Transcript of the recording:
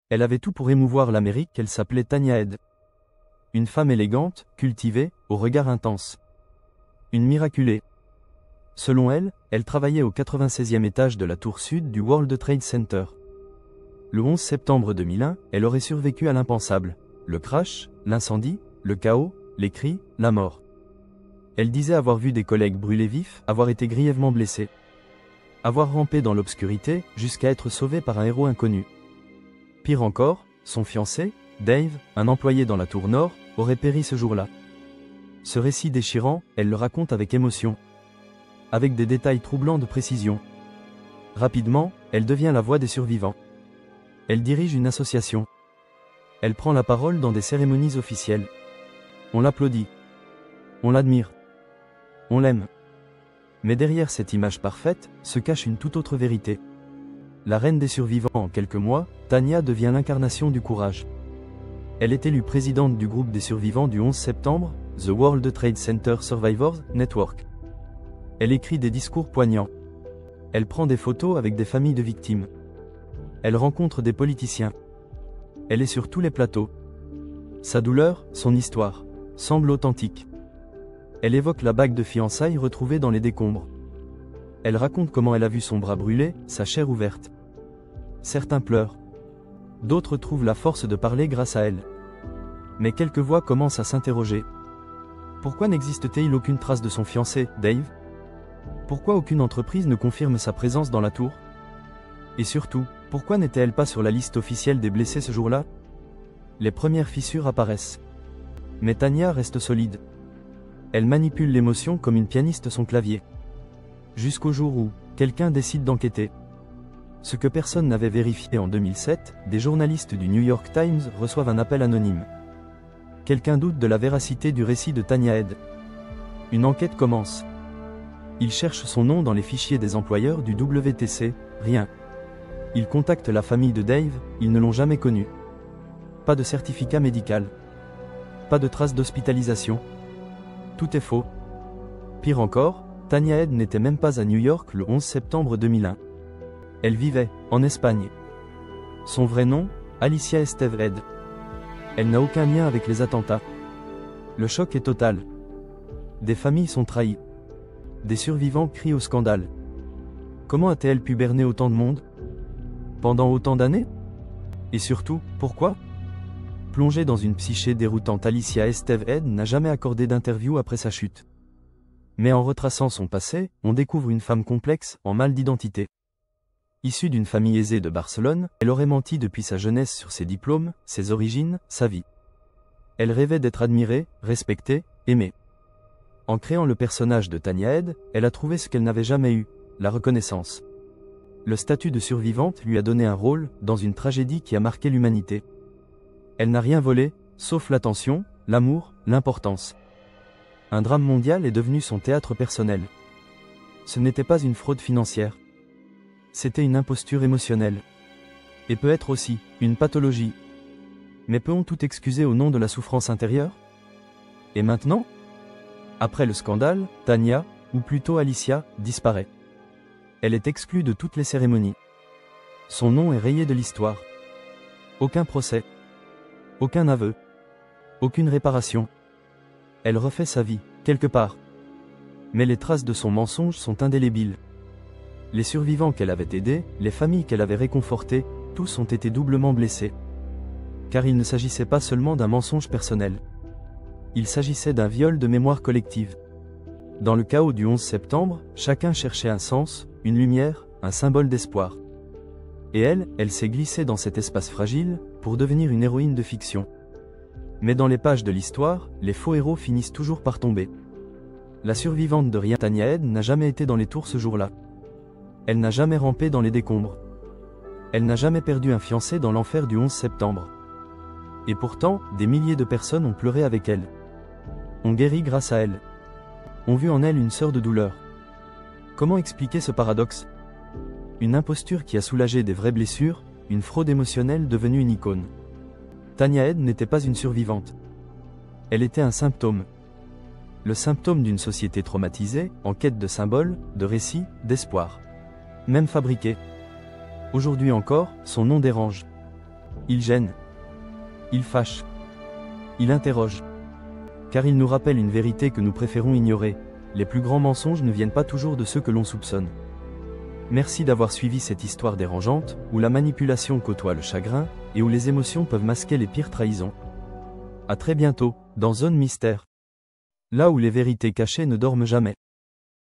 Elle avait tout pour émouvoir l'Amérique, elle s'appelait Tanya Head. Une femme élégante, cultivée, au regard intense. Une miraculée. Selon elle, elle travaillait au 96e étage de la tour sud du World Trade Center. Le 11 septembre 2001, elle aurait survécu à l'impensable. Le crash, l'incendie, le chaos, les cris, la mort. Elle disait avoir vu des collègues brûlés vifs, avoir été grièvement blessés. Avoir rampé dans l'obscurité, jusqu'à être sauvée par un héros inconnu. Pire encore, son fiancé, Dave, un employé dans la tour nord, aurait péri ce jour-là. Ce récit déchirant, elle le raconte avec émotion. Avec des détails troublants de précision. Rapidement, elle devient la voix des survivants. Elle dirige une association. Elle prend la parole dans des cérémonies officielles. On l'applaudit. On l'admire. On l'aime. Mais derrière cette image parfaite, se cache une toute autre vérité. La reine des survivants en quelques mois, Tanya devient l'incarnation du courage. Elle est élue présidente du groupe des survivants du 11 septembre, The World Trade Center Survivors Network. Elle écrit des discours poignants. Elle prend des photos avec des familles de victimes. Elle rencontre des politiciens. Elle est sur tous les plateaux. Sa douleur, son histoire, semble authentique. Elle évoque la bague de fiançailles retrouvée dans les décombres. Elle raconte comment elle a vu son bras brûler, sa chair ouverte. Certains pleurent. D'autres trouvent la force de parler grâce à elle. Mais quelques voix commencent à s'interroger. Pourquoi n'existe-t-il aucune trace de son fiancé, Dave? Pourquoi aucune entreprise ne confirme sa présence dans la tour? Et surtout, pourquoi n'était-elle pas sur la liste officielle des blessés ce jour-là? Les premières fissures apparaissent. Mais Tanya reste solide. Elle manipule l'émotion comme une pianiste son clavier. Jusqu'au jour où, quelqu'un décide d'enquêter. Ce que personne n'avait vérifié en 2007, des journalistes du New York Times reçoivent un appel anonyme. Quelqu'un doute de la véracité du récit de Tanya Head. Une enquête commence. Il cherche son nom dans les fichiers des employeurs du WTC, rien. Il contacte la famille de Dave, ils ne l'ont jamais connu. Pas de certificat médical. Pas de traces d'hospitalisation. Tout est faux. Pire encore, Tanya Head n'était même pas à New York le 11 septembre 2001. Elle vivait, en Espagne. Son vrai nom, Alicia Esteve Head. Elle n'a aucun lien avec les attentats. Le choc est total. Des familles sont trahies. Des survivants crient au scandale. Comment a-t-elle pu berner autant de monde? Pendant autant d'années? Et surtout, pourquoi? Plongée dans une psyché déroutante, Alicia Esteve Head n'a jamais accordé d'interview après sa chute. Mais en retraçant son passé, on découvre une femme complexe, en mal d'identité. Issue d'une famille aisée de Barcelone, elle aurait menti depuis sa jeunesse sur ses diplômes, ses origines, sa vie. Elle rêvait d'être admirée, respectée, aimée. En créant le personnage de Tanya Head, elle a trouvé ce qu'elle n'avait jamais eu, la reconnaissance. Le statut de survivante lui a donné un rôle dans une tragédie qui a marqué l'humanité. Elle n'a rien volé, sauf l'attention, l'amour, l'importance. Un drame mondial est devenu son théâtre personnel. Ce n'était pas une fraude financière. C'était une imposture émotionnelle. Et peut être aussi une pathologie. Mais peut-on tout excuser au nom de la souffrance intérieure? Et maintenant? Après le scandale, Tanya, ou plutôt Alicia, disparaît. Elle est exclue de toutes les cérémonies. Son nom est rayé de l'histoire. Aucun procès. Aucun aveu. Aucune réparation. Elle refait sa vie, quelque part. Mais les traces de son mensonge sont indélébiles. Les survivants qu'elle avait aidés, les familles qu'elle avait réconfortées, tous ont été doublement blessés. Car il ne s'agissait pas seulement d'un mensonge personnel. Il s'agissait d'un viol de mémoire collective. Dans le chaos du 11 septembre, chacun cherchait un sens, une lumière, un symbole d'espoir. Et elle s'est glissée dans cet espace fragile, pour devenir une héroïne de fiction. Mais dans les pages de l'histoire, les faux héros finissent toujours par tomber. La survivante de rien, Tanya Head, n'a jamais été dans les tours ce jour-là. Elle n'a jamais rampé dans les décombres. Elle n'a jamais perdu un fiancé dans l'enfer du 11 septembre. Et pourtant, des milliers de personnes ont pleuré avec elle. Ont guéri grâce à elle. Ont vu en elle une sœur de douleur. Comment expliquer ce paradoxe? Une imposture qui a soulagé des vraies blessures, une fraude émotionnelle devenue une icône. Tanya Head n'était pas une survivante. Elle était un symptôme. Le symptôme d'une société traumatisée, en quête de symboles, de récits, d'espoir. Même fabriqué. Aujourd'hui encore, son nom dérange. Il gêne. Il fâche. Il interroge. Car il nous rappelle une vérité que nous préférons ignorer. Les plus grands mensonges ne viennent pas toujours de ceux que l'on soupçonne. Merci d'avoir suivi cette histoire dérangeante, où la manipulation côtoie le chagrin, et où les émotions peuvent masquer les pires trahisons. À très bientôt, dans Zone Mystère. Là où les vérités cachées ne dorment jamais.